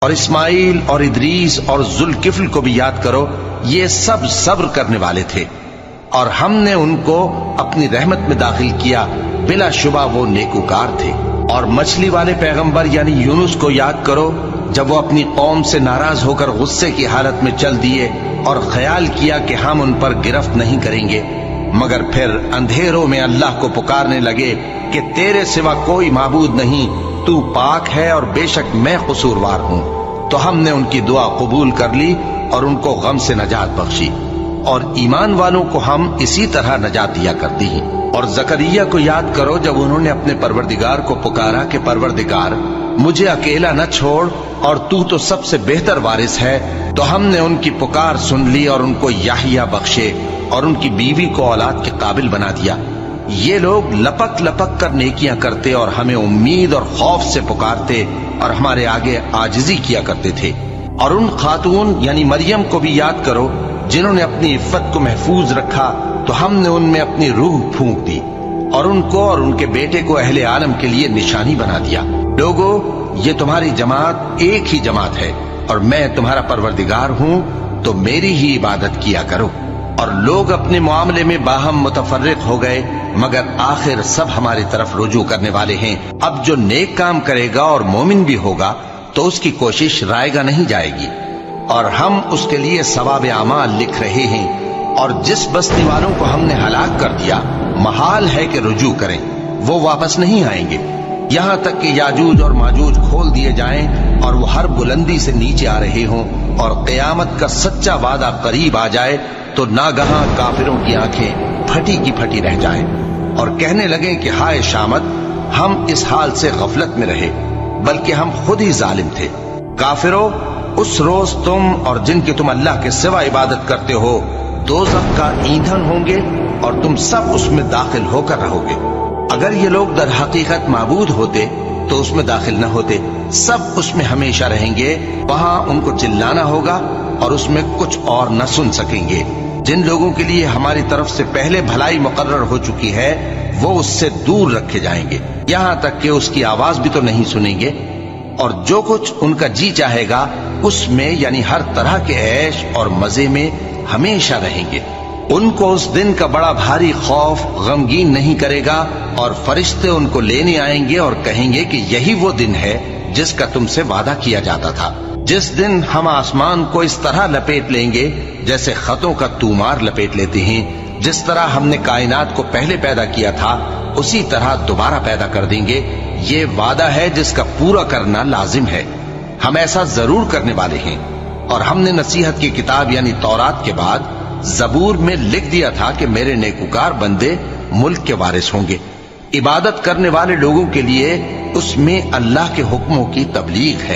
اور اسماعیل اور ادریس اور ذوالکفل کو بھی یاد کرو، یہ سب صبر کرنے والے تھے، اور ہم نے ان کو اپنی رحمت میں داخل کیا، بلا شبہ وہ نیکوکار تھے۔ اور مچھلی والے پیغمبر یعنی یونس کو یاد کرو، جب وہ اپنی قوم سے ناراض ہو کر غصے کی حالت میں چل دیے اور خیال کیا کہ ہم ان پر گرفت نہیں کریں گے، مگر پھر اندھیروں میں اللہ کو پکارنے لگے کہ تیرے سوا کوئی معبود نہیں، تو پاک ہے اور بے شک میں قصوروار ہوں۔ تو ہم نے ان کی دعا قبول کر لی اور ان کو غم سے نجات بخشی، اور ایمان والوں کو ہم اسی طرح نجات دیا کرتی ہیں۔ اور زکریا کو یاد کرو، جب انہوں نے اپنے پروردگار کو پکارا کہ پروردگار مجھے اکیلا نہ چھوڑ، اور تو سب سے بہتر وارث ہے، تو ہم نے ان کی پکار سن لی اور ان کو یحییٰ بخشے اور ان کی بیوی کو اولاد کے قابل بنا دیا۔ یہ لوگ لپک لپک کر نیکیاں کرتے اور ہمیں امید اور خوف سے پکارتے اور ہمارے آگے عاجزی کیا کرتے تھے۔ اور ان خاتون یعنی مریم کو بھی یاد کرو، جنہوں نے اپنی عفت کو محفوظ رکھا، تو ہم نے ان میں اپنی روح پھونک دی اور ان کو اور ان کے بیٹے کو اہل عالم کے لیے نشانی بنا دیا۔ لوگو، یہ تمہاری جماعت ایک ہی جماعت ہے، اور میں تمہارا پروردگار ہوں، تو میری ہی عبادت کیا کرو۔ اور لوگ اپنے معاملے میں باہم متفرق ہو گئے، مگر آخر سب ہماری طرف رجوع کرنے والے ہیں۔ اب جو نیک کام کرے گا اور مومن بھی ہوگا تو اس کی کوشش رائے گا نہیں جائے گی، اور ہم اس کے لیے ثواب اعمال لکھ رہے ہیں۔ اور جس بستی والوں کو ہم نے ہلاک کر دیا، محال ہے کہ رجوع کریں، وہ واپس نہیں آئیں گے، یہاں تک کہ یاجوج اور ماجوج کھول دیے جائیں اور وہ ہر بلندی سے نیچے آ رہے ہوں، اور قیامت کا سچا وعدہ قریب آ جائے تو ناگہاں کافروں کی آنکھیں پھٹی کی پھٹی رہ جائیں اور کہنے لگیں کہ ہائے شامت، ہم اس حال سے غفلت میں رہے، بلکہ ہم خود ہی ظالم تھے۔ کافروں، اس روز تم اور جن کی تم اللہ کے سوا عبادت کرتے ہو دوزخ کا ایندھن ہوں گے، اور تم سب اس میں داخل ہو کر رہو گے۔ اگر یہ لوگ در حقیقت معبود ہوتے تو اس میں داخل نہ ہوتے، سب اس میں ہمیشہ رہیں گے، وہاں ان کو چلانا ہوگا اور اس میں کچھ اور نہ سن سکیں گے۔ جن لوگوں کے لیے ہماری طرف سے پہلے بھلائی مقرر ہو چکی ہے، وہ اس سے دور رکھے جائیں گے، یہاں تک کہ اس کی آواز بھی تو نہیں سنیں گے، اور جو کچھ ان کا جی چاہے گا اس میں یعنی ہر طرح کے عیش اور مزے میں ہمیشہ رہیں گے۔ ان کو اس دن کا بڑا بھاری خوف غمگین نہیں کرے گا، اور فرشتے ان کو لینے آئیں گے اور کہیں گے کہ یہی وہ دن ہے جس کا تم سے وعدہ کیا جاتا تھا، جس دن ہم آسمان کو اس طرح لپیٹ لیں گے جیسے خطوں کا تومار لپیٹ لیتے ہیں۔ جس طرح ہم نے کائنات کو پہلے پیدا کیا تھا اسی طرح دوبارہ پیدا کر دیں گے۔ یہ وعدہ ہے جس کا پورا کرنا لازم ہے، ہم ایسا ضرور کرنے والے ہیں۔ اور ہم نے نصیحت کی کتاب یعنی تورات کے بعد زبور میں لکھ دیا تھا کہ میرے نیکوکار بندے ملک کے وارث ہوں گے۔ عبادت کرنے والے لوگوں کے لیے اس میں اللہ کے حکموں کی تبلیغ ہے۔